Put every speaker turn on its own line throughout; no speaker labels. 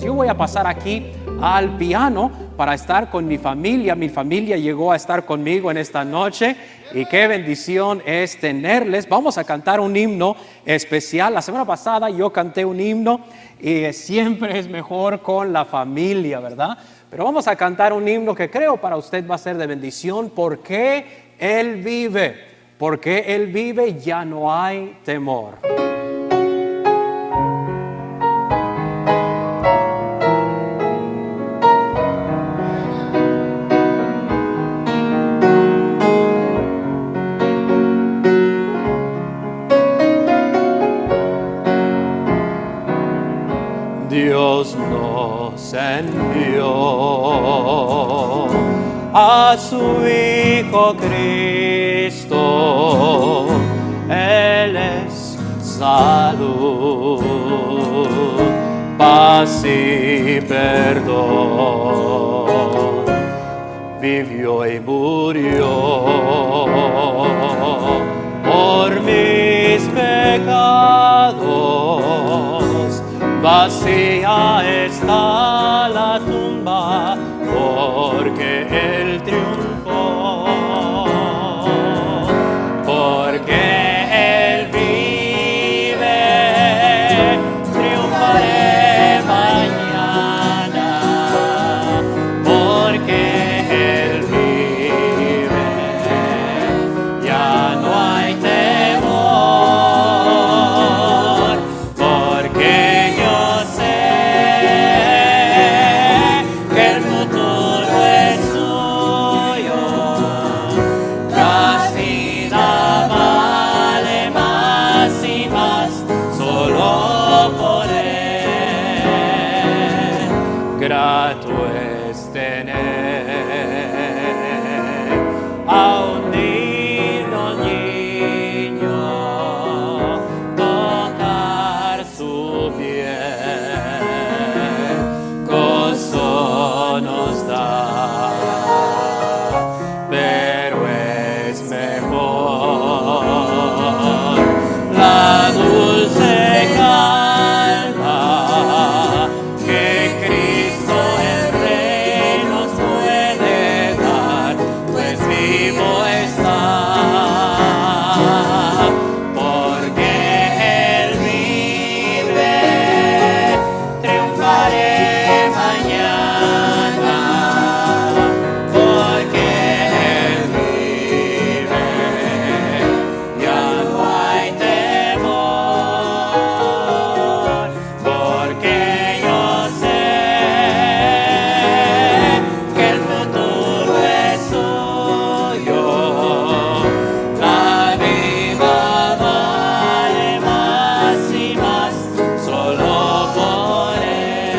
yo voy a pasar aquí al piano para estar con mi familia. Mi familia llegó a estar conmigo en esta noche y qué bendición es tenerles. Vamos a cantar un himno especial. La semana pasada yo canté un himno y siempre es mejor con la familia, ¿verdad? Pero vamos a cantar un himno que creo para usted va a ser de bendición. Porque Él vive, porque Él vive, ya no hay temor. Dios nos envió a su Hijo Cristo, Él es salud, paz y perdón, vivió y murió por mis pecados. Vacía está la tumba porque Él triunfó, porque Él vive, triunfaré mañana, porque Él vive, ya no hay temor, porque grato es tener a un niño, tocar su piel, gozo nos da, pero es mejor la dulce calma que Cristo el Rey nos puede dar, pues vivo está, porque Él vive, triunfaré mañana, porque Él vive, ya no hay temor, porque yo sé que el futuro es suyo, la vida vale más y más solo por Él.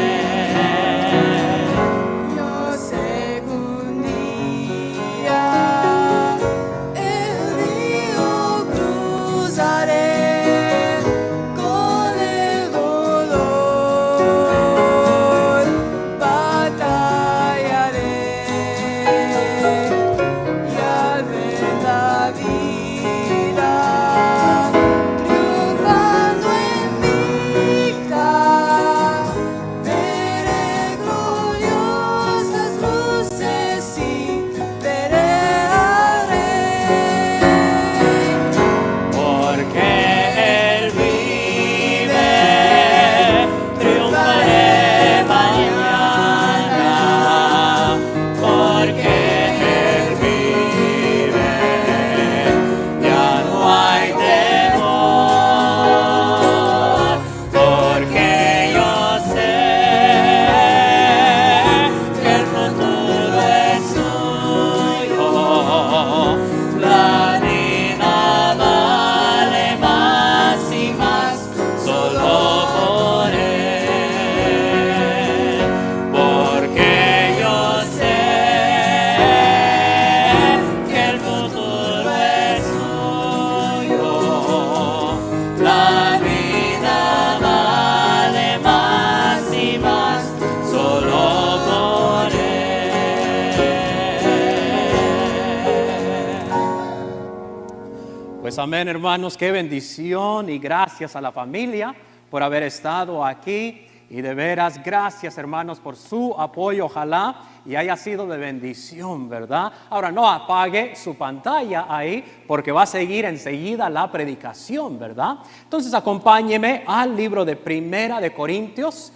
Yo sé que un día el río cruzaré con el dolor, batallaré y al ver la vida triunfando invicta, veré gloriosas luces y veré al Rey.
Porque Él vive, triunfaré mañana, porque Él vive, ya no hay temor, porque yo sé que el futuro es suyo, la vida vale más y más solo por Él, porque yo sé que el futuro es suyo, la vida vale más y más solo por Él. Pues amén, hermanos, qué bendición y gracias a la familia por haber estado aquí. Y de veras, gracias hermanos por su apoyo. Ojalá y haya sido de bendición, ¿verdad? Ahora no apague su pantalla ahí porque va a seguir enseguida la predicación, ¿verdad? Entonces acompáñeme al libro de Primera de Corintios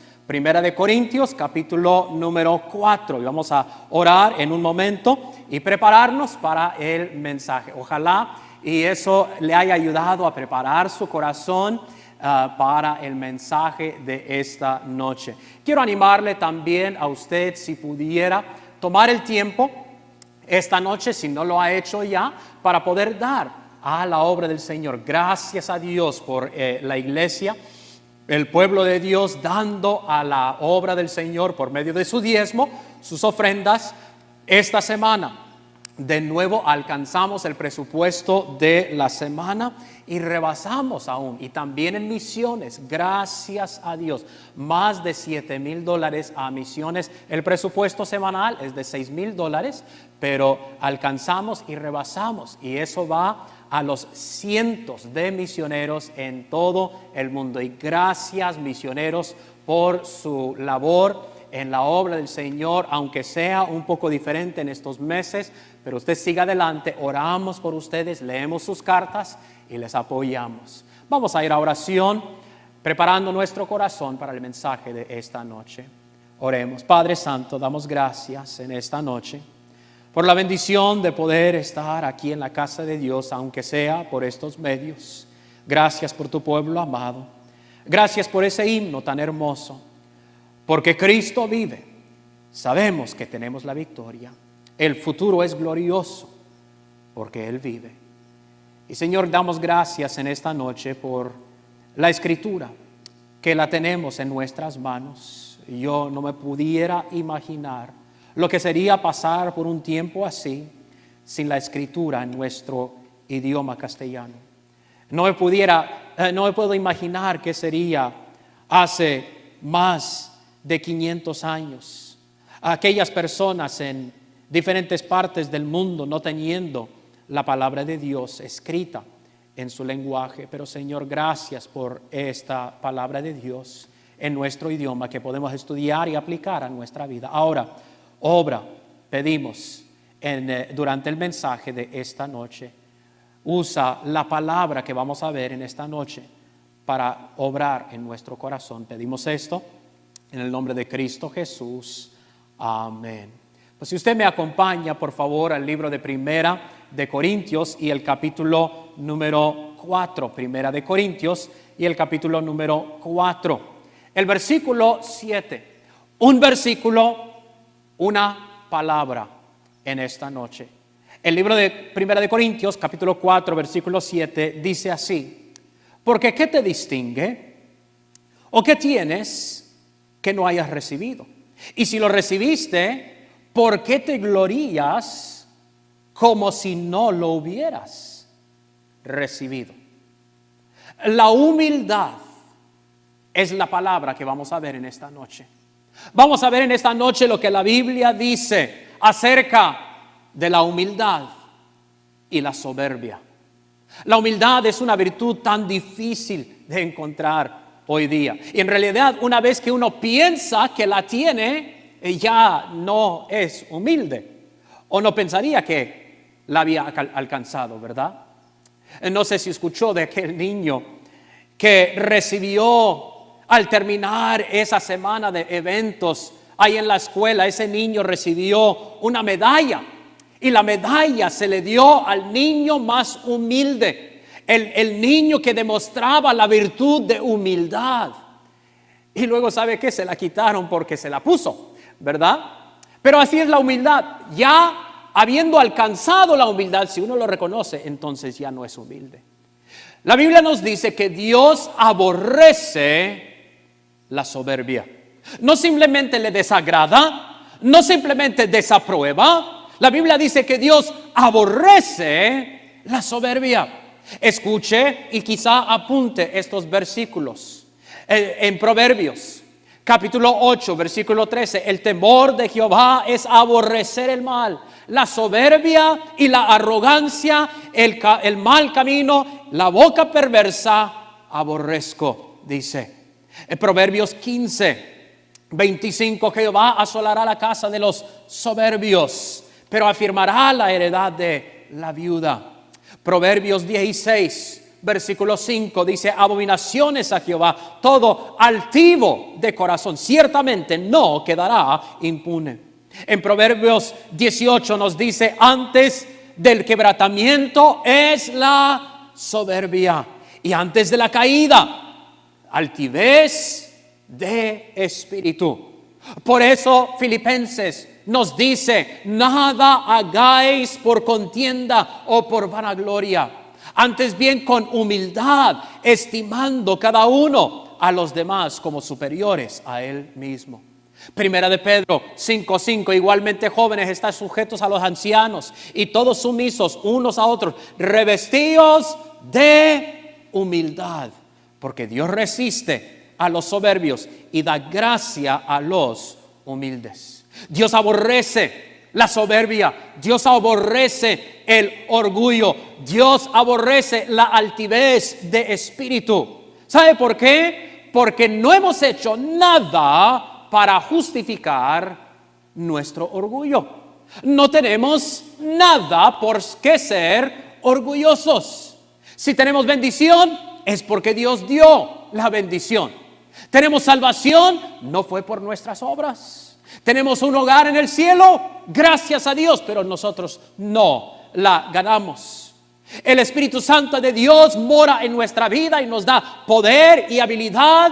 capítulo número 4. Y vamos a orar en un momento y prepararnos para el mensaje. Ojalá y eso le haya ayudado a preparar su corazón para el mensaje de esta noche. Quiero animarle también a usted, si pudiera, tomar el tiempo esta noche, si no lo ha hecho ya, para poder dar a la obra del Señor. Gracias a Dios por la iglesia, el pueblo de Dios dando a la obra del Señor por medio de su diezmo, sus ofrendas. Esta semana de nuevo alcanzamos el presupuesto de la semana y rebasamos aún. Y también en misiones, gracias a Dios, más de $7,000 a misiones. El presupuesto semanal es de $6,000, pero alcanzamos y rebasamos. Y eso va a los cientos de misioneros en todo el mundo. Y gracias, misioneros, por su labor en la obra del Señor, aunque sea un poco diferente en estos meses, pero usted siga adelante. Oramos por ustedes, leemos sus cartas y les apoyamos. Vamos a ir a oración, preparando nuestro corazón para el mensaje de esta noche. Oremos. Padre Santo, damos gracias en esta noche por la bendición de poder estar aquí en la casa de Dios, aunque sea por estos medios. Gracias por tu pueblo amado. Gracias por ese himno tan hermoso. Porque Cristo vive, sabemos que tenemos la victoria. El futuro es glorioso porque Él vive. Y Señor, damos gracias en esta noche por la Escritura, que la tenemos en nuestras manos. Yo no me pudiera imaginar lo que sería pasar por un tiempo así sin la Escritura en nuestro idioma castellano. No me puedo imaginar qué sería hace más de 500 años, aquellas personas en diferentes partes del mundo no teniendo la palabra de Dios escrita en su lenguaje. Pero Señor, gracias por esta palabra de Dios en nuestro idioma que podemos estudiar y aplicar a nuestra vida. Ahora, obra, pedimos durante el mensaje de esta noche. Usa la palabra que vamos a ver en esta noche para obrar en nuestro corazón. Pedimos esto en el nombre de Cristo Jesús. Amén. Pues si usted me acompaña, por favor, al libro de Primera de Corintios y el capítulo número 4. Primera de Corintios y el capítulo número 4. El versículo 7. Un versículo, una palabra en esta noche. El libro de Primera de Corintios, capítulo 4, versículo 7, dice así: porque ¿qué te distingue? ¿O qué tienes que no hayas recibido? Y si lo recibiste, ¿por qué te glorías como si no lo hubieras recibido? La humildad es la palabra que vamos a ver en esta noche. Vamos a ver en esta noche lo que la Biblia dice acerca de la humildad y la soberbia. La humildad es una virtud tan difícil de encontrar hoy día. Y en realidad, una vez que uno piensa que la tiene, ya no es humilde. O no pensaría que la había alcanzado, ¿verdad? No sé si escuchó de aquel niño que recibió al terminar esa semana de eventos ahí en la escuela. Ese niño recibió una medalla. Y la medalla se le dio al niño más humilde. El niño que demostraba la virtud de humildad. Y luego, ¿sabe qué? Se la quitaron porque se la puso, ¿verdad? Pero así es la humildad. Ya habiendo alcanzado la humildad, si uno lo reconoce, entonces ya no es humilde. La Biblia nos dice que Dios aborrece la soberbia. No simplemente le desagrada, no simplemente desaprueba. La Biblia dice que Dios aborrece la soberbia. Escuche y quizá apunte estos versículos. En Proverbios, capítulo 8, versículo 13. El temor de Jehová es aborrecer el mal, la soberbia y la arrogancia, el mal camino, la boca perversa, aborrezco, dice. En Proverbios 15:25, Jehová asolará la casa de los soberbios, pero afirmará la heredad de la viuda. Proverbios 16:5 dice: abominaciones a Jehová todo altivo de corazón, ciertamente no quedará impune. En Proverbios 18 nos dice: antes del quebrantamiento es la soberbia, y antes de la caída altivez de espíritu. Por eso Filipenses nos dice: nada hagáis por contienda o por vanagloria, antes bien con humildad, estimando cada uno a los demás como superiores a él mismo. Primera de Pedro 5:5, igualmente jóvenes, estad sujetos a los ancianos y todos sumisos unos a otros, revestidos de humildad, porque Dios resiste a los soberbios y da gracia a los humildes. Dios aborrece la soberbia, Dios aborrece el orgullo, Dios aborrece la altivez de espíritu. ¿Sabe por qué? Porque no hemos hecho nada para justificar nuestro orgullo. No tenemos nada por qué ser orgullosos. Si tenemos bendición, es porque Dios dio la bendición. Tenemos salvación, no fue por nuestras obras. Tenemos un hogar en el cielo, gracias a Dios, pero nosotros no la ganamos. El Espíritu Santo de Dios mora en nuestra vida y nos da poder y habilidad.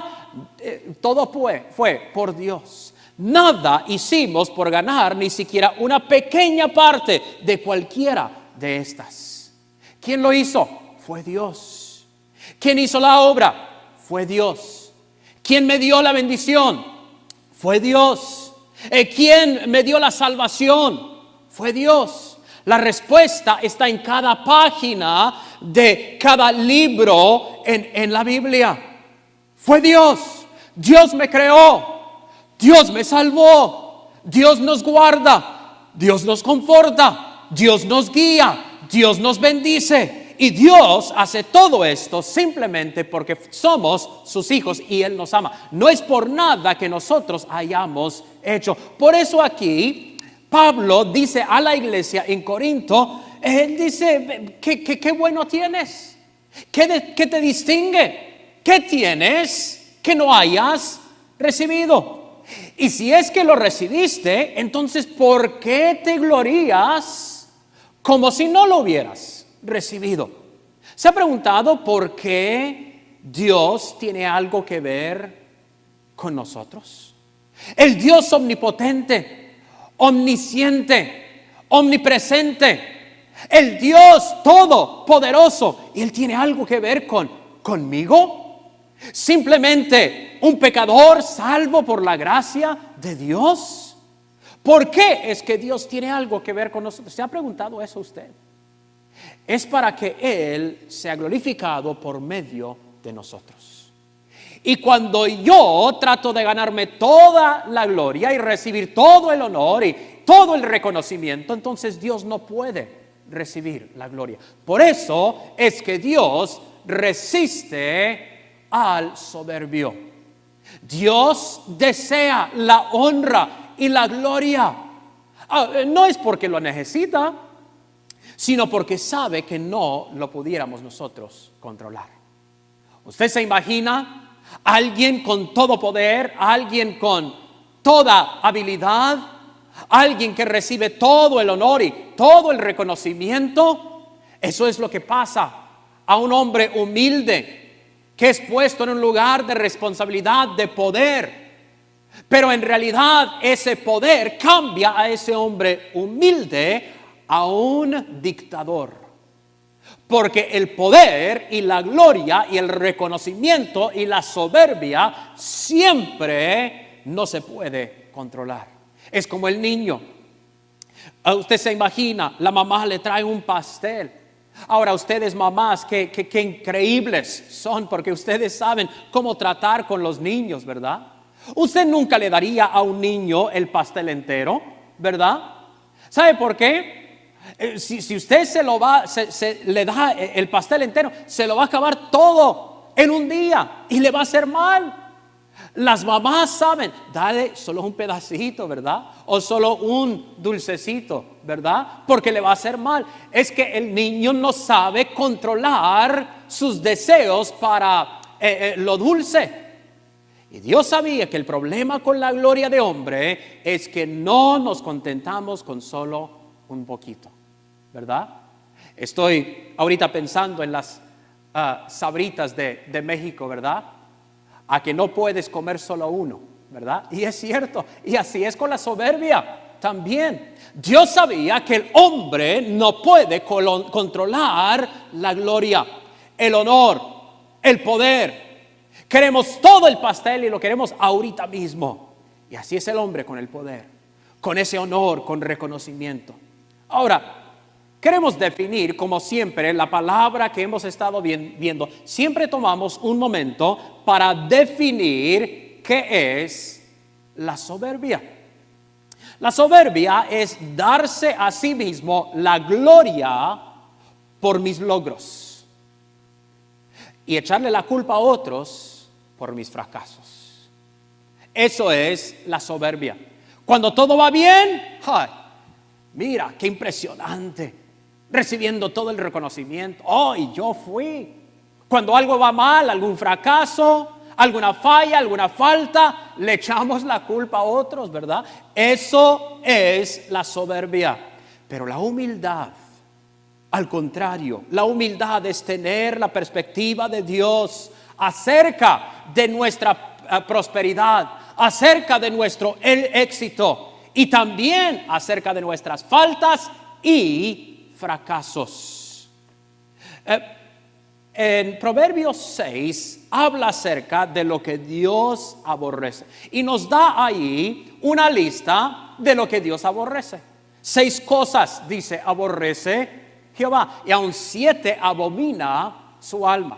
Todo fue por Dios. Nada hicimos por ganar ni siquiera una pequeña parte de cualquiera de estas. ¿Quién lo hizo? Fue Dios. ¿Quién hizo la obra? Fue Dios. ¿Quién me dio la bendición? Fue Dios. ¿Quién me dio la salvación? Fue Dios. La respuesta está en cada página de cada libro en la Biblia. Fue Dios. Dios me creó. Dios me salvó. Dios nos guarda. Dios nos conforta. Dios nos guía. Dios nos bendice. Y Dios hace todo esto simplemente porque somos sus hijos y Él nos ama. No es por nada que nosotros hayamos hecho. Por eso aquí Pablo dice a la iglesia en Corinto, él dice: ¿qué bueno tienes? ¿Qué te distingue? ¿Qué tienes que no hayas recibido? Y si es que lo recibiste, entonces ¿por qué te glorías como si no lo hubieras recibido? ¿Se ha preguntado por qué Dios tiene algo que ver con nosotros? El Dios omnipotente, omnisciente, omnipresente, el Dios todopoderoso, ¿y Él tiene algo que ver conmigo? ¿Simplemente un pecador salvo por la gracia de Dios? ¿Por qué es que Dios tiene algo que ver con nosotros? ¿Se ha preguntado eso usted? Es para que Él sea glorificado por medio de nosotros. Y cuando yo trato de ganarme toda la gloria y recibir todo el honor y todo el reconocimiento, entonces Dios no puede recibir la gloria. Por eso es que Dios resiste al soberbio. Dios desea la honra y la gloria. No es porque lo necesita, sino porque sabe que no lo pudiéramos nosotros controlar. ¿Usted se imagina a alguien con todo poder, a alguien con toda habilidad, a alguien que recibe todo el honor y todo el reconocimiento? Eso es lo que pasa a un hombre humilde que es puesto en un lugar de responsabilidad, de poder. Pero en realidad ese poder cambia a ese hombre humilde a un dictador. Porque el poder y la gloria y el reconocimiento y la soberbia siempre no se puede controlar. Es como el niño. Usted se imagina, la mamá le trae un pastel. Ahora ustedes mamás, qué increíbles son, porque ustedes saben cómo tratar con los niños, ¿verdad? Usted nunca le daría a un niño el pastel entero, ¿verdad? ¿Sabe por qué? Si usted le da el pastel entero, se lo va a acabar todo en un día y le va a hacer mal. Las mamás saben, dale solo un pedacito, ¿verdad? O solo un dulcecito, ¿verdad? Porque le va a hacer mal. Es que el niño no sabe controlar sus deseos para lo dulce. Y Dios sabía que el problema con la gloria de hombre es que no nos contentamos con solo un poquito, ¿verdad? Estoy ahorita pensando en las sabritas de México, ¿verdad? A que no puedes comer solo uno, ¿verdad? Y es cierto, y así es con la soberbia también. Dios sabía que el hombre no puede controlar la gloria, el honor, el poder. Queremos todo el pastel y lo queremos ahorita mismo. Y así es el hombre con el poder, con ese honor, con reconocimiento. Ahora, queremos definir, como siempre, la palabra que hemos estado viendo. Siempre tomamos un momento para definir qué es la soberbia. La soberbia es darse a sí mismo la gloria por mis logros y echarle la culpa a otros por mis fracasos. Eso es la soberbia. Cuando todo va bien, ¡ay! Mira, qué impresionante, recibiendo todo el reconocimiento. Oh, y yo fui. Cuando algo va mal, algún fracaso, alguna falla, alguna falta, le echamos la culpa a otros, ¿verdad? Eso es la soberbia. Pero la humildad, al contrario, la humildad es tener la perspectiva de Dios acerca de nuestra prosperidad, acerca de nuestro éxito y también acerca de nuestras faltas y fracasos. En Proverbios 6 habla acerca de lo que Dios aborrece y nos da ahí una lista de lo que Dios aborrece. 6 cosas, dice, aborrece Jehová, y aun 7 abomina su alma.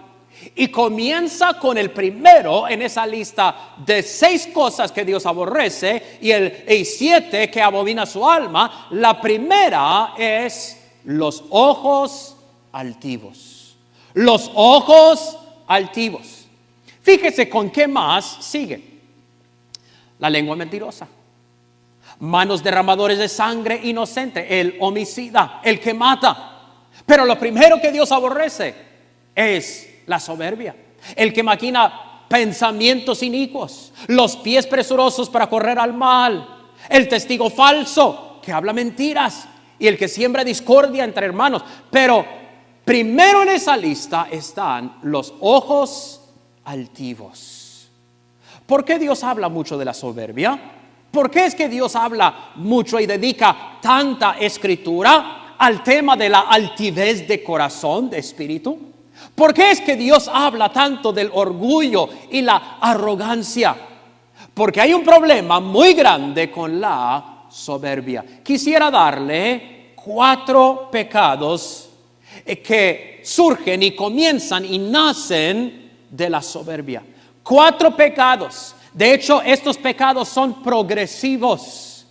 Y comienza con el primero en esa lista de 6 cosas que Dios aborrece y 7 que abomina su alma. La primera es los ojos altivos. Los ojos altivos. Fíjese con qué más sigue. La lengua mentirosa, manos derramadores de sangre inocente, el homicida, el que mata. Pero lo primero que Dios aborrece es la soberbia, el que maquina pensamientos inicuos, los pies presurosos para correr al mal, el testigo falso que habla mentiras y el que siembra discordia entre hermanos. Pero primero en esa lista están los ojos altivos. ¿Por qué Dios habla mucho de la soberbia? ¿Por qué es que Dios habla mucho y dedica tanta escritura al tema de la altivez de corazón, de espíritu? ¿Por qué es que Dios habla tanto del orgullo y la arrogancia? Porque hay un problema muy grande con la soberbia. Quisiera darle 4 pecados que surgen y comienzan y nacen de la soberbia. 4 pecados. De hecho, estos pecados son progresivos,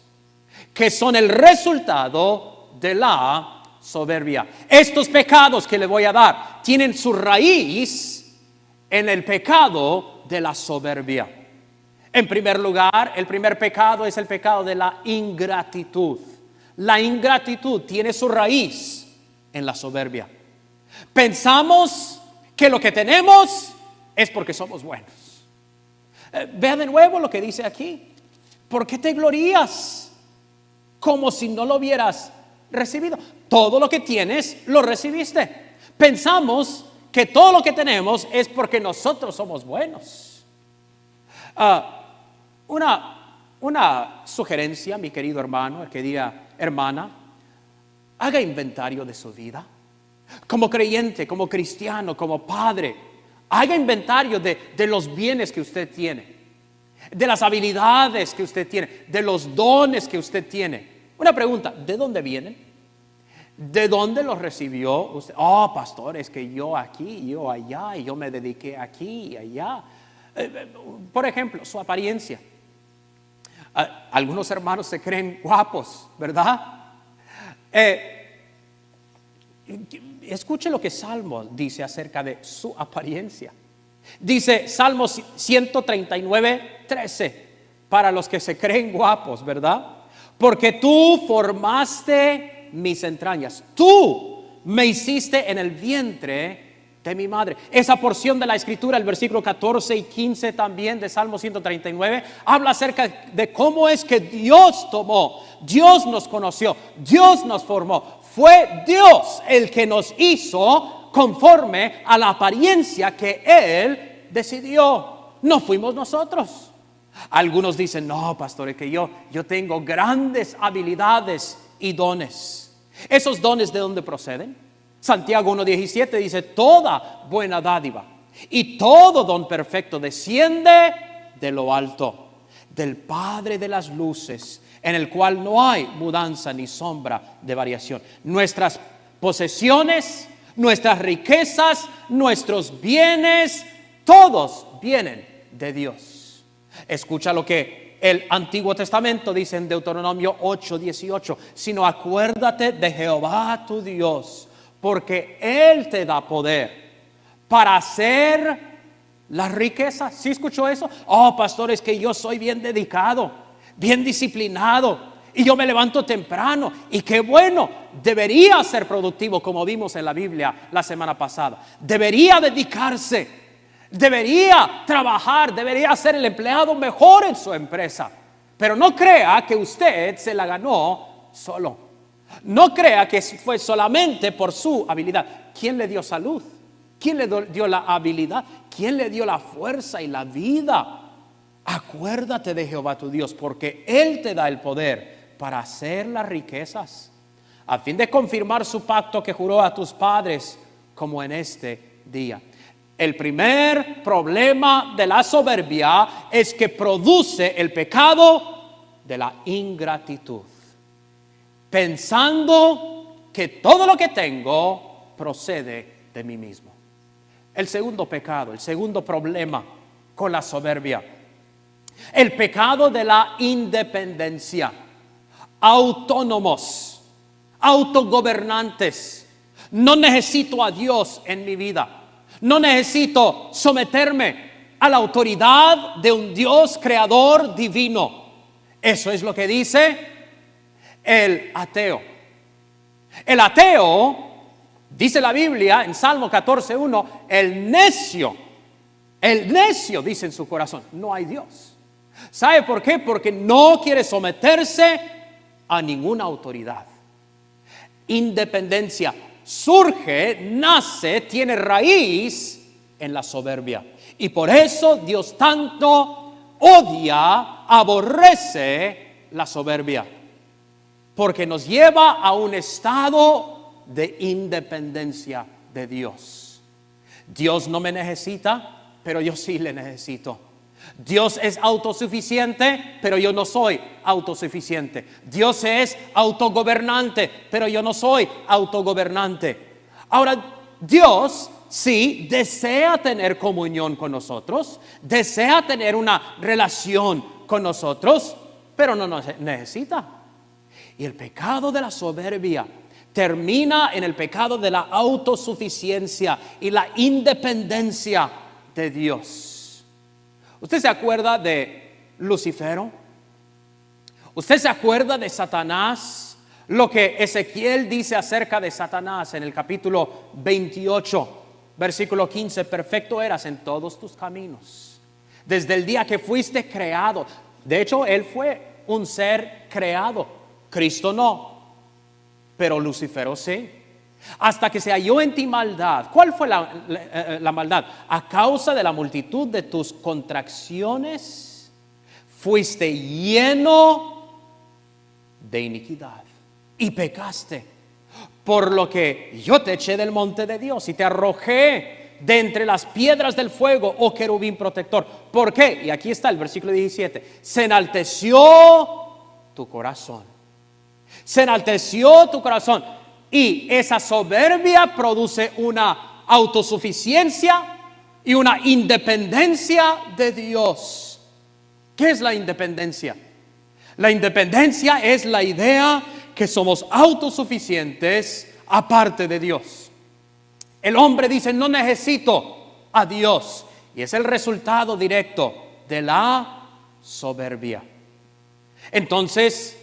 que son el resultado de la soberbia. Estos pecados que le voy a dar tienen su raíz en el pecado de la soberbia. En primer lugar, el primer pecado es el pecado de la ingratitud. La ingratitud tiene su raíz en la soberbia. Pensamos que lo que tenemos es porque somos buenos. Vea de nuevo lo que dice aquí. ¿Por qué te glorías como si no lo hubieras recibido? Todo lo que tienes lo recibiste. Pensamos que todo lo que tenemos es porque nosotros somos buenos. Una sugerencia, mi querido hermano, querida hermana, haga inventario de su vida. Como creyente, como cristiano, como padre, haga inventario de los bienes que usted tiene, de las habilidades que usted tiene, de los dones que usted tiene. Una pregunta, ¿de dónde vienen? ¿De dónde los recibió usted? Oh, pastor, es que yo aquí, yo allá, y yo me dediqué aquí y allá. Por ejemplo, su apariencia. Algunos hermanos se creen guapos, ¿verdad? Escuche lo que Salmo dice acerca de su apariencia. Dice Salmos 139, 13, para los que se creen guapos, ¿verdad? Porque tú formaste mis entrañas, tú me hiciste en el vientre de mi madre. Esa porción de la escritura, el versículo 14 y 15 también de Salmo 139, habla acerca de cómo es que Dios tomó, Dios nos conoció, Dios nos formó. Fue Dios el que nos hizo conforme a la apariencia que Él decidió. No fuimos nosotros. Algunos dicen, no, pastor, es que yo tengo grandes habilidades y dones. ¿Esos dones de dónde proceden? Santiago 1:17 dice, toda buena dádiva y todo don perfecto desciende de lo alto, del Padre de las luces, en el cual no hay mudanza ni sombra de variación. Nuestras posesiones, nuestras riquezas, nuestros bienes, todos vienen de Dios. Escucha lo que el Antiguo Testamento dice en Deuteronomio 8:18, sino acuérdate de Jehová tu Dios, porque Él te da poder para hacer las riquezas. ¿Sí escuchó eso? Oh, pastor, es que yo soy bien dedicado, bien disciplinado, y yo me levanto temprano, y qué bueno, debería ser productivo, como vimos en la Biblia la semana pasada. Debería dedicarse, debería trabajar, debería ser el empleado mejor en su empresa. Pero no crea que usted se la ganó solo. No crea que fue solamente por su habilidad. ¿Quién le dio salud? ¿Quién le dio la habilidad? ¿Quién le dio la fuerza y la vida? Acuérdate de Jehová tu Dios, porque Él te da el poder para hacer las riquezas, a fin de confirmar su pacto que juró a tus padres, como en este día. El primer problema de la soberbia es que produce el pecado de la ingratitud, pensando que todo lo que tengo procede de mí mismo. El segundo pecado, el segundo problema con la soberbia, el pecado de la independencia. Autónomos, autogobernantes. No necesito a Dios en mi vida. No necesito someterme a la autoridad de un Dios creador divino. Eso es lo que dice el ateo. El ateo, dice la Biblia en Salmo 14:1, el necio dice en su corazón, no hay Dios. ¿Sabe por qué? Porque no quiere someterse a ninguna autoridad. Independencia surge, nace, tiene raíz en la soberbia. Y por eso Dios tanto odia, aborrece la soberbia. Porque nos lleva a un estado de independencia de Dios. Dios no me necesita, pero yo sí le necesito. Dios es autosuficiente, pero yo no soy autosuficiente. Dios es autogobernante, pero yo no soy autogobernante. Ahora, Dios sí desea tener comunión con nosotros, desea tener una relación con nosotros, pero no nos necesita. Y el pecado de la soberbia termina en el pecado de la autosuficiencia y la independencia de Dios. ¿Usted se acuerda de Lucifero? ¿Usted se acuerda de Satanás? Lo que Ezequiel dice acerca de Satanás en el capítulo 28, versículo 15: perfecto eras en todos tus caminos, desde el día que fuiste creado. De hecho, él fue un ser creado. Cristo no, pero Lucifero sí. Hasta que se halló en ti maldad. ¿Cuál fue la maldad? A causa de la multitud de tus contracciones, fuiste lleno de iniquidad y pecaste. Por lo que yo te eché del monte de Dios y te arrojé de entre las piedras del fuego, oh querubín protector. ¿Por qué? Y aquí está el versículo 17. Se enalteció tu corazón. Se enalteció tu corazón. Y esa soberbia produce una autosuficiencia y una independencia de Dios. ¿Qué es la independencia? La independencia es la idea que somos autosuficientes aparte de Dios. El hombre dice, no necesito a Dios. y es el resultado directo de la soberbia. Entonces,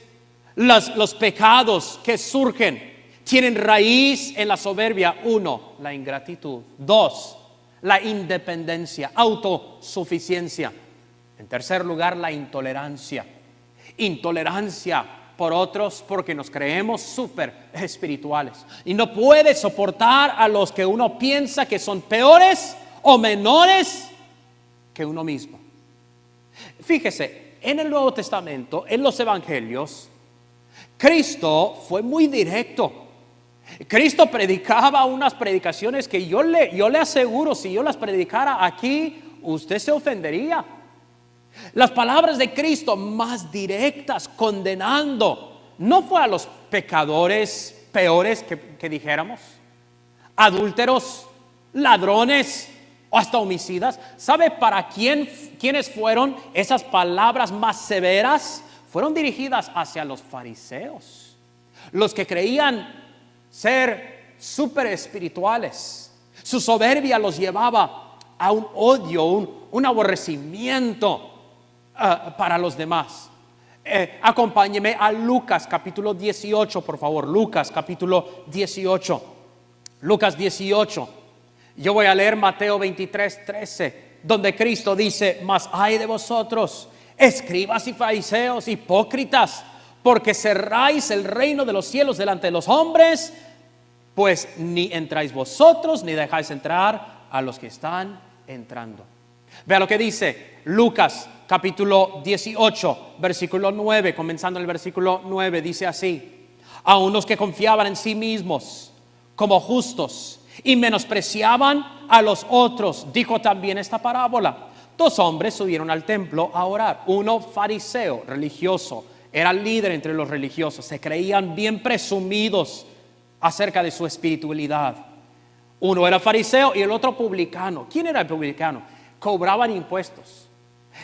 los pecados que surgen tienen raíz en la soberbia. 1, la ingratitud. 2, la independencia, autosuficiencia. En tercer lugar, la intolerancia. Intolerancia por otros porque nos creemos súper espirituales. Y no puede soportar a los que uno piensa que son peores o menores que uno mismo. Fíjese, en el Nuevo Testamento, en los Evangelios, Cristo fue muy directo. Cristo predicaba unas predicaciones que yo le aseguro, si yo las predicara aquí, usted se ofendería. Las palabras de Cristo más directas, condenando, no fue a los pecadores peores que dijéramos, adúlteros, ladrones o hasta homicidas. ¿Sabe para quiénes fueron esas palabras más severas? Fueron dirigidas hacia los fariseos, los que creían ser súper espirituales. Su soberbia los llevaba a un odio, un aborrecimiento para los demás. Acompáñeme a Lucas capítulo 18, por favor. Lucas capítulo 18. Lucas 18. Yo voy a leer Mateo 23, 13, donde Cristo dice: mas ay de vosotros, escribas y fariseos, hipócritas, porque cerráis el reino de los cielos delante de los hombres, pues ni entráis vosotros, ni dejáis entrar a los que están entrando. Vea lo que dice Lucas capítulo 18, versículo 9, comenzando en el versículo 9, dice así: a unos que confiaban en sí mismos como justos y menospreciaban a los otros, dijo también esta parábola. 2 hombres subieron al templo a orar. Uno fariseo, religioso, era líder entre los religiosos, se creían bien presumidos acerca de su espiritualidad. Uno era fariseo y el otro publicano. ¿Quién era el publicano? Cobraban impuestos.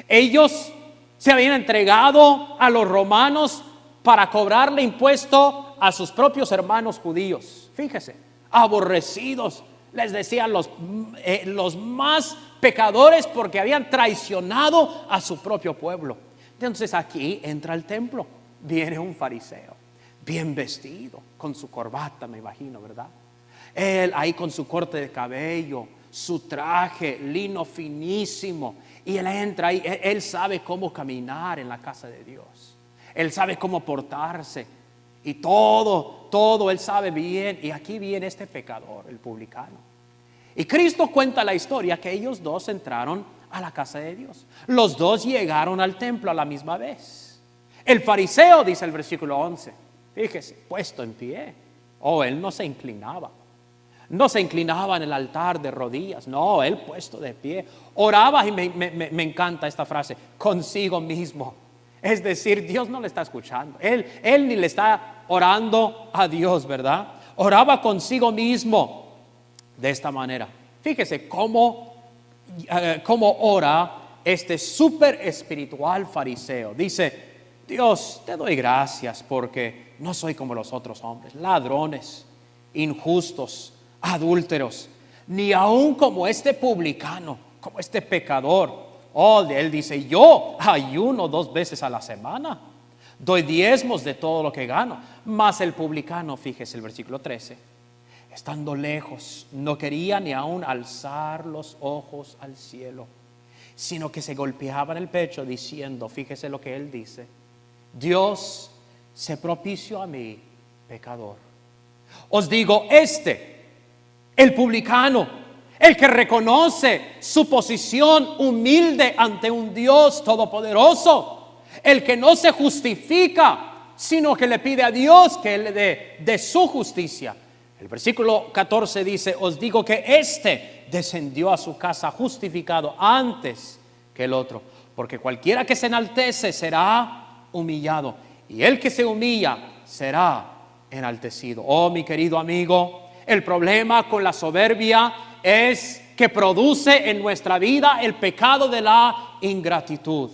Ellos se habían entregado a los romanos para cobrarle impuesto a sus propios hermanos judíos. Fíjese, aborrecidos, les decían los más pecadores porque habían traicionado a su propio pueblo. Entonces aquí entra al templo, viene un fariseo, bien vestido, con su corbata, me imagino, ¿verdad? Él ahí con su corte de cabello, su traje, lino finísimo, y él entra ahí. Él sabe cómo caminar en la casa de Dios, él sabe cómo portarse, y todo él sabe bien. Y aquí viene este pecador, el publicano. Y Cristo cuenta la historia que ellos dos entraron a la casa de Dios. Los dos llegaron al templo a la misma vez. El fariseo, dice el versículo 11, fíjese, puesto en pie. Él no se inclinaba. No se inclinaba en el altar de rodillas. No, él puesto de pie. Oraba, y me encanta esta frase, consigo mismo. Es decir, Dios no le está escuchando. Él ni le está orando a Dios, ¿verdad? Oraba consigo mismo de esta manera. Fíjese cómo ora este súper espiritual fariseo. Dice: Dios, te doy gracias porque no soy como los otros hombres, ladrones, injustos, adúlteros, ni aún como este publicano, como este pecador. Él dice: yo ayuno 2 veces a la semana, doy diezmos de todo lo que gano. Mas el publicano, fíjese el versículo 13, estando lejos, no quería ni aún alzar los ojos al cielo, sino que se golpeaba en el pecho diciendo, fíjese lo que él dice: Dios, sé propicio a mí, pecador. Os digo, el publicano, el que reconoce su posición humilde ante un Dios todopoderoso, el que no se justifica, sino que le pide a Dios que le dé de su justicia. El versículo 14 dice: os digo que descendió a su casa justificado antes que el otro, porque cualquiera que se enaltece será humillado, y el que se humilla será enaltecido. Mi querido amigo, el problema con la soberbia es que produce en nuestra vida el pecado de la ingratitud.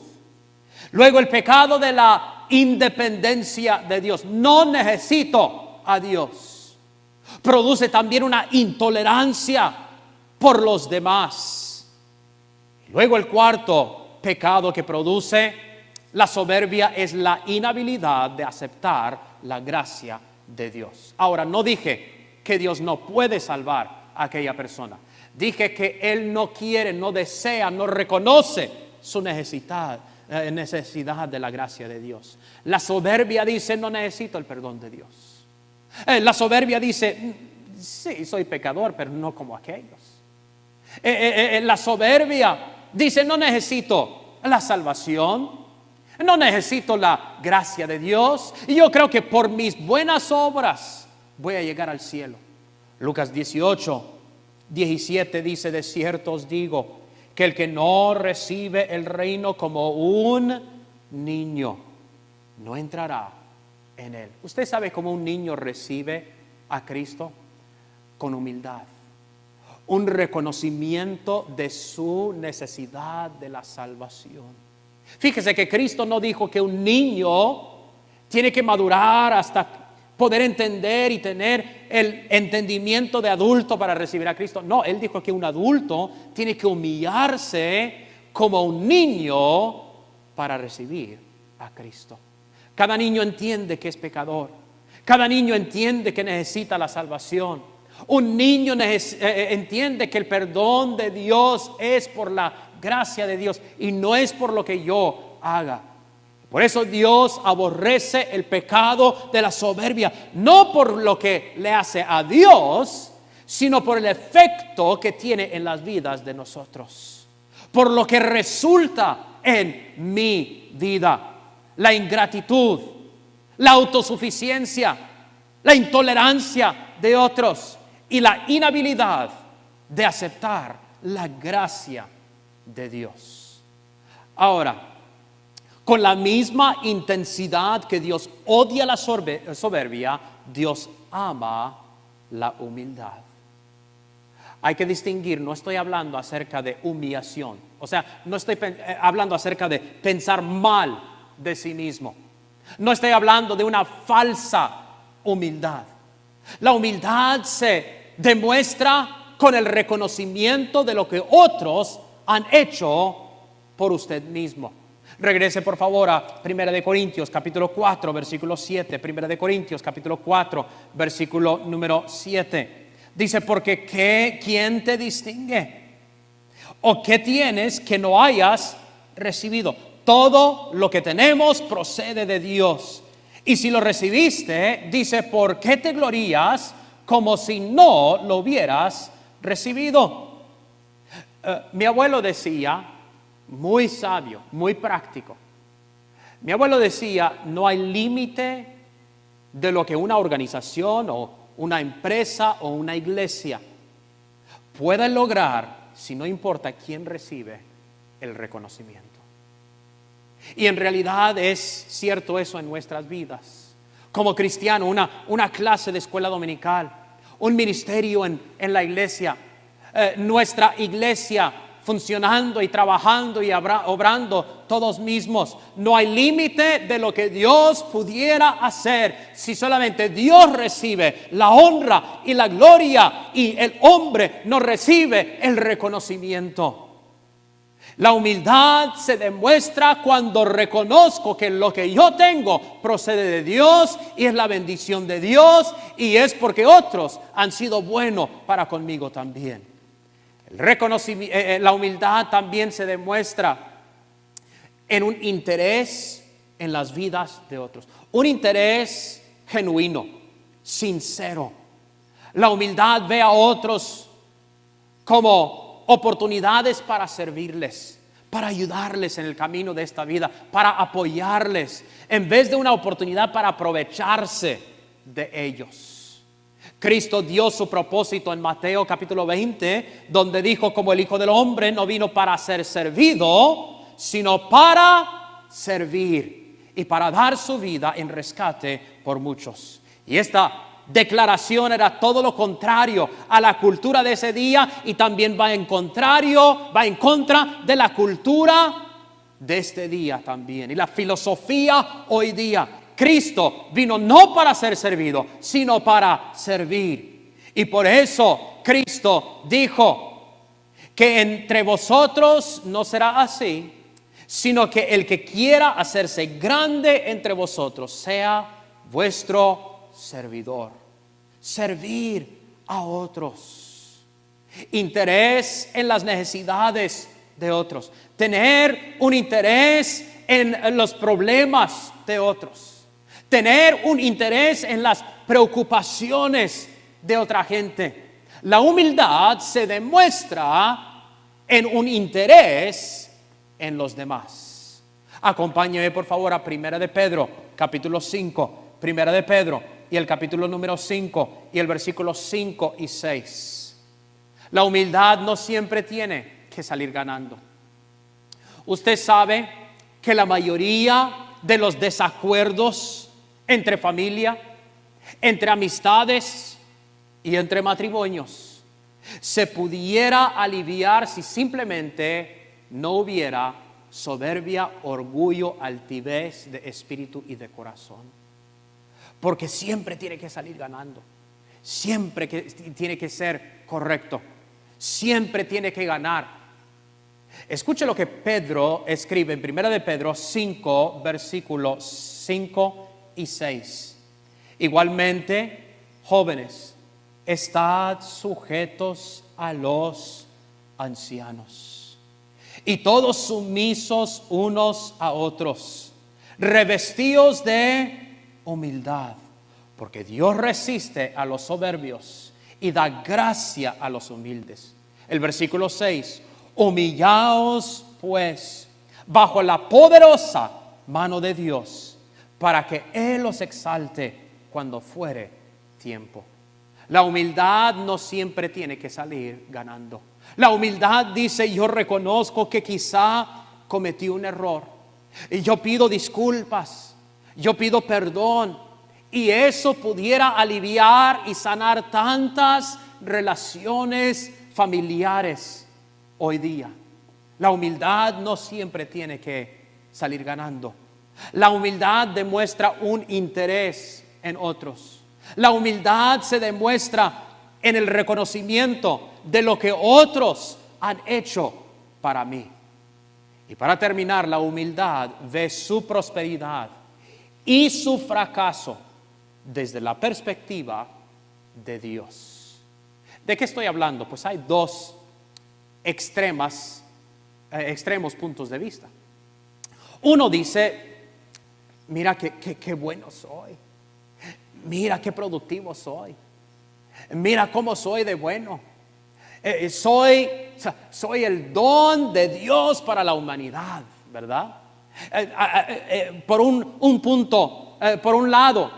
Luego el pecado de la independencia de Dios. No necesito a Dios. Produce también una intolerancia por los demás. Luego el cuarto pecado que produce la soberbia es la inhabilidad de aceptar la gracia de Dios. Ahora, no dije que Dios no puede salvar a aquella persona. Dije que Él no quiere, no desea, no reconoce su necesidad de la gracia de Dios. La soberbia dice, no necesito el perdón de Dios. La soberbia dice, sí, soy pecador, pero no como aquellos. La soberbia dice, no necesito la salvación, no necesito la gracia de Dios, y yo creo que por mis buenas obras voy a llegar al cielo. Lucas 18:17 dice, de cierto os digo, que el que no recibe el reino como un niño, no entrará en él. ¿Usted sabe cómo un niño recibe a Cristo? Con humildad. Un reconocimiento de su necesidad de la salvación. Fíjese que Cristo no dijo que un niño tiene que madurar hasta poder entender y tener el entendimiento de adulto para recibir a Cristo. No, Él dijo que un adulto tiene que humillarse como un niño para recibir a Cristo. Cada niño entiende que es pecador. Cada niño entiende que necesita la salvación. Un niño entiende que el perdón de Dios es por la gracia de Dios y no es por lo que yo haga. Por eso Dios aborrece el pecado de la soberbia, no por lo que le hace a Dios, sino por el efecto que tiene en las vidas de nosotros, por lo que resulta en mi vida: la ingratitud, la autosuficiencia, la intolerancia de otros y la inhabilidad de aceptar la gracia de Dios. Ahora, con la misma intensidad que Dios odia la soberbia, Dios ama la humildad. Hay que distinguir, no estoy hablando acerca de humillación. O sea, no estoy hablando acerca de pensar mal de sí mismo. No estoy hablando de una falsa humildad. La humildad se demuestra con el reconocimiento de lo que otros han hecho por usted mismo. Regrese por favor a 1 Corintios capítulo 4 versículo 7. 1 Corintios capítulo 4 versículo número 7. Dice, porque ¿quién te distingue? ¿O qué tienes que no hayas recibido? Todo lo que tenemos procede de Dios. Y si lo recibiste, dice, ¿por qué te glorías como si no lo hubieras recibido? Mi abuelo decía, muy sabio, muy práctico. Mi abuelo decía, no hay límite de lo que una organización o una empresa o una iglesia pueda lograr si no importa quién recibe el reconocimiento. Y en realidad es cierto eso en nuestras vidas. Como cristiano, una clase de escuela dominical, un ministerio en la iglesia, nuestra iglesia funcionando y trabajando y obrando todos mismos. No hay límite de lo que Dios pudiera hacer si solamente Dios recibe la honra y la gloria y el hombre no recibe el reconocimiento. La humildad se demuestra cuando reconozco que lo que yo tengo procede de Dios y es la bendición de Dios y es porque otros han sido buenos para conmigo también. La humildad también se demuestra en un interés en las vidas de otros. Un interés genuino, sincero. La humildad ve a otros como oportunidades para servirles, para ayudarles en el camino de esta vida, para apoyarles, en vez de una oportunidad para aprovecharse de ellos. Cristo dio su propósito en Mateo capítulo 20, donde dijo, como el Hijo del Hombre no vino para ser servido, sino para servir y para dar su vida en rescate por muchos. Y esta declaración era todo lo contrario a la cultura de ese día y también va en contra de la cultura de este día también y la filosofía hoy día. Cristo vino no para ser servido, sino para servir. Y por eso Cristo dijo que entre vosotros no será así, sino que el que quiera hacerse grande entre vosotros sea vuestro servidor. Servir a otros. Interés en las necesidades de otros. Tener un interés en los problemas de otros. Tener un interés en las preocupaciones de otra gente. La humildad se demuestra en un interés en los demás. Acompáñeme por favor a Primera de Pedro, capítulo 5. Primera de Pedro y el capítulo número 5 y el versículo 5 y 6. La humildad no siempre tiene que salir ganando. Usted sabe que la mayoría de los desacuerdos entre familia, entre amistades y entre matrimonios se pudiera aliviar si simplemente no hubiera soberbia, orgullo, altivez de espíritu y de corazón. Porque siempre tiene que salir ganando, siempre tiene que ser correcto, siempre tiene que ganar. Escuche lo que Pedro escribe en 1 de Pedro 5, versículos 5 y 6. Igualmente, jóvenes, estad sujetos a los ancianos, y todos sumisos unos a otros, revestidos de humildad, porque Dios resiste a los soberbios y da gracia a los humildes. El versículo 6, humillaos pues bajo la poderosa mano de Dios, para que Él os exalte cuando fuere tiempo. La humildad no siempre tiene que salir ganando. La humildad dice: yo reconozco que quizá cometí un error y yo pido disculpas, yo pido perdón, y eso pudiera aliviar y sanar tantas relaciones familiares hoy día. La humildad no siempre tiene que salir ganando. La humildad demuestra un interés en otros. La humildad se demuestra en el reconocimiento de lo que otros han hecho para mí. Y para terminar, la humildad ve su prosperidad y su fracaso desde la perspectiva de Dios. ¿De qué estoy hablando? Pues hay dos extremos puntos de vista. Uno dice: mira qué bueno soy, mira qué productivo soy, mira cómo soy de bueno, soy el don de Dios para la humanidad, ¿verdad? Por un punto, por un lado,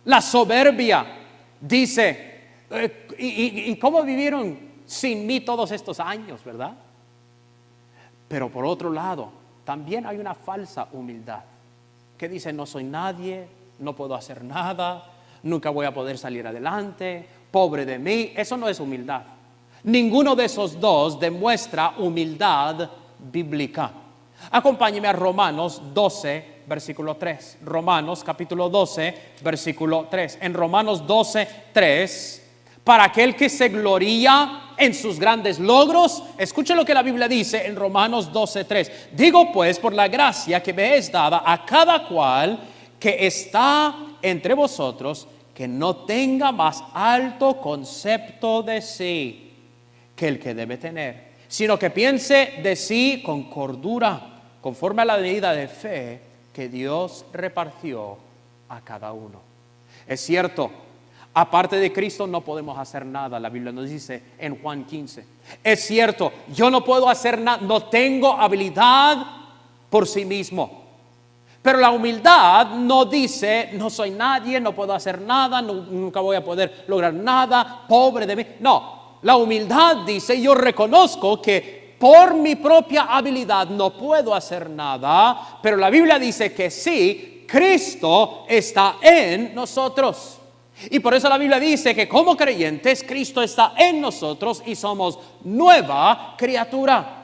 la soberbia dice: ¿y cómo vivieron sin mí todos estos años, verdad? Pero por otro lado, también hay una falsa humildad que dice: no soy nadie, no puedo hacer nada, nunca voy a poder salir adelante, pobre de mí. Eso no es humildad. Ninguno de esos dos demuestra humildad bíblica. Acompáñeme a Romanos 12, versículo 3. Romanos capítulo 12, versículo 3. En Romanos 12, 3, para aquel que se gloría en sus grandes logros, escuche lo que la Biblia dice en Romanos 12, 3. Digo pues, por la gracia que me es dada a cada cual que está entre vosotros, que no tenga más alto concepto de sí que el que debe tener, sino que piense de sí con cordura, conforme a la medida de fe que Dios repartió a cada uno. Es cierto, aparte de Cristo no podemos hacer nada, la Biblia nos dice en Juan 15. Es cierto, yo no puedo hacer nada, no tengo habilidad por sí mismo. Pero la humildad no dice: no soy nadie, no puedo hacer nada, nunca voy a poder lograr nada, pobre de mí. No, la humildad dice: yo reconozco que por mi propia habilidad no puedo hacer nada, pero la Biblia dice que sí, Cristo está en nosotros. Y por eso la Biblia dice que como creyentes, Cristo está en nosotros y somos nueva criatura.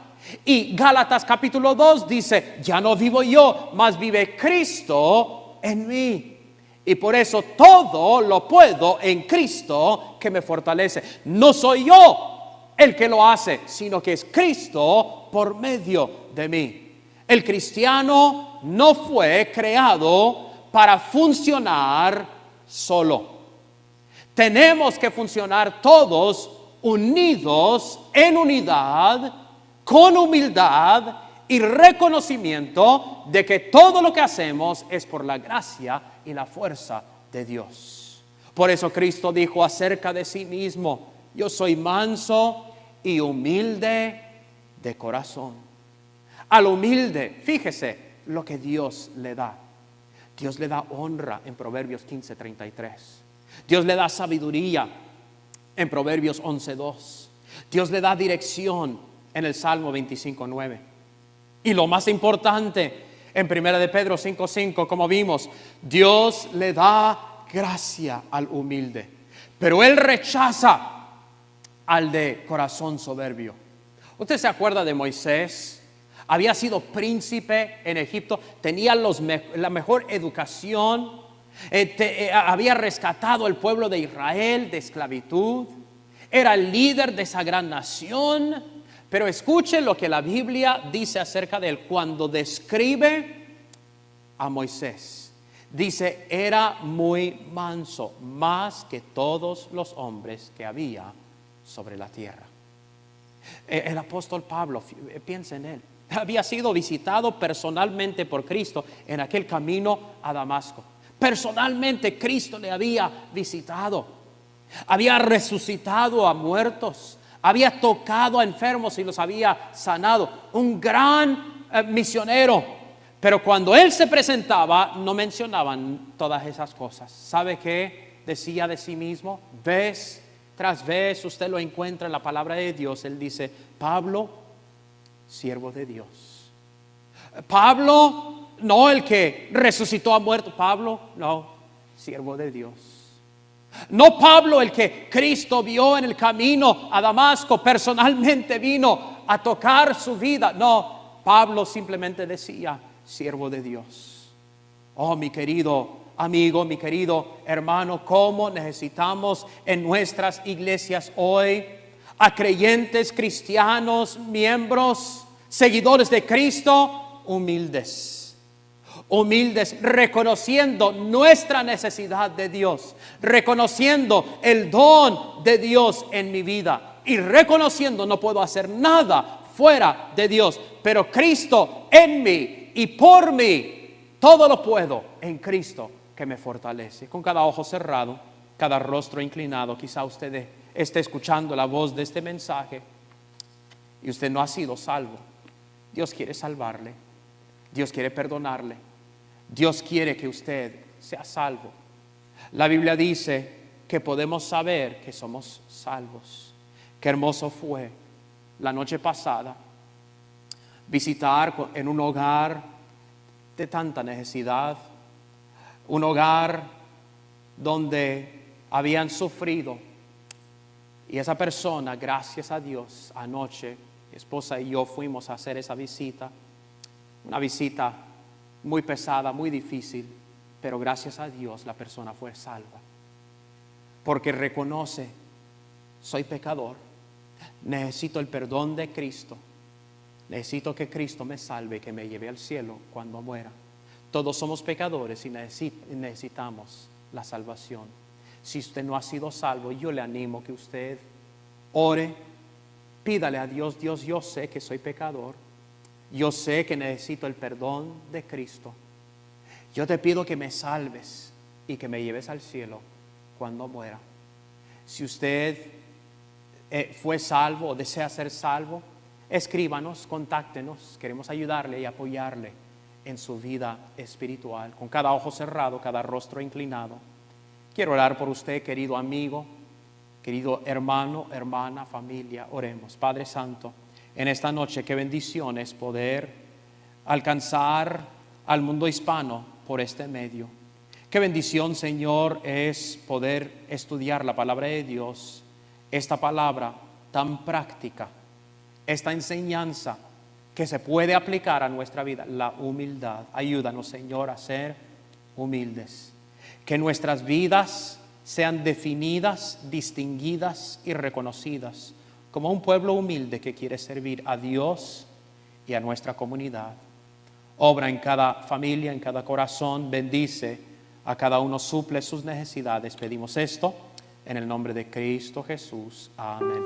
Y Gálatas capítulo 2 dice: ya no vivo yo, mas vive Cristo en mí. Y por eso todo lo puedo en Cristo que me fortalece. No soy yo el que lo hace, sino que es Cristo por medio de mí. El cristiano no fue creado para funcionar solo. Tenemos que funcionar todos unidos en unidad, con humildad y reconocimiento de que todo lo que hacemos es por la gracia y la fuerza de Dios. Por eso Cristo dijo acerca de sí mismo: yo soy manso y humilde de corazón. Al humilde, fíjese lo que Dios le da. Dios le da honra en Proverbios 15:33. Dios le da sabiduría en Proverbios 11:2. Dios le da dirección en el Salmo 25:9. Y lo más importante, en 1 de Pedro 5:5, como vimos, Dios le da gracia al humilde, pero Él rechaza al de corazón soberbio. ¿Usted se acuerda de Moisés? Había sido príncipe en Egipto, tenía la mejor educación, había rescatado al pueblo de Israel de esclavitud, era el líder de esa gran nación. Pero escuche lo que la Biblia dice acerca de él cuando describe a Moisés. Dice: era muy manso, más que todos los hombres que había sobre la tierra. El apóstol Pablo, piensa en él, había sido visitado personalmente por Cristo en aquel camino a Damasco. Personalmente Cristo le había visitado, había resucitado a muertos, había tocado a enfermos y los había sanado. Un gran misionero. Pero cuando él se presentaba, no mencionaban todas esas cosas. ¿Sabe qué decía de sí mismo? Vez tras vez usted lo encuentra en la palabra de Dios. Él dice: Pablo, siervo de Dios. Pablo, no el que resucitó a muertos. Pablo, no, siervo de Dios. No Pablo el que Cristo vio en el camino a Damasco, personalmente vino a tocar su vida. No, Pablo simplemente decía: siervo de Dios. Oh, mi querido amigo, mi querido hermano, cómo necesitamos en nuestras iglesias hoy a creyentes cristianos, miembros, seguidores de Cristo, humildes. Humildes, reconociendo nuestra necesidad de Dios, reconociendo el don de Dios en mi vida y reconociendo no puedo hacer nada fuera de Dios, pero Cristo en mí y por mí todo lo puedo en Cristo que me fortalece. Con cada ojo cerrado, cada rostro inclinado, quizá usted esté escuchando la voz de este mensaje y usted no ha sido salvo. Dios quiere salvarle, Dios quiere perdonarle, Dios quiere que usted sea salvo. La Biblia dice que podemos saber que somos salvos. Qué hermoso fue la noche pasada visitar en un hogar de tanta necesidad, un hogar donde habían sufrido, y esa persona, gracias a Dios, anoche mi esposa y yo fuimos a hacer esa visita, una visita muy pesada, muy difícil, pero gracias a Dios la persona fue salva, porque reconoce: soy pecador, necesito el perdón de Cristo, necesito que Cristo me salve y que me lleve al cielo cuando muera. Todos somos pecadores y necesitamos la salvación. Si usted no ha sido salvo, yo le animo que usted ore, pídale a Dios: Dios, yo sé que soy pecador, yo sé que necesito el perdón de Cristo. Yo te pido que me salves y que me lleves al cielo cuando muera. Si usted fue salvo o desea ser salvo, escríbanos, contáctenos. Queremos ayudarle y apoyarle en su vida espiritual. Con cada ojo cerrado, cada rostro inclinado, quiero orar por usted, querido amigo, querido hermano, hermana, familia. Oremos. Padre Santo, en esta noche, qué bendición es poder alcanzar al mundo hispano por este medio. Qué bendición, Señor, es poder estudiar la palabra de Dios, esta palabra tan práctica, esta enseñanza que se puede aplicar a nuestra vida, la humildad. Ayúdanos, Señor, a ser humildes. Que nuestras vidas sean definidas, distinguidas y reconocidas como un pueblo humilde que quiere servir a Dios y a nuestra comunidad. Obra en cada familia, en cada corazón, bendice a cada uno, suple sus necesidades. Pedimos esto en el nombre de Cristo Jesús. Amén.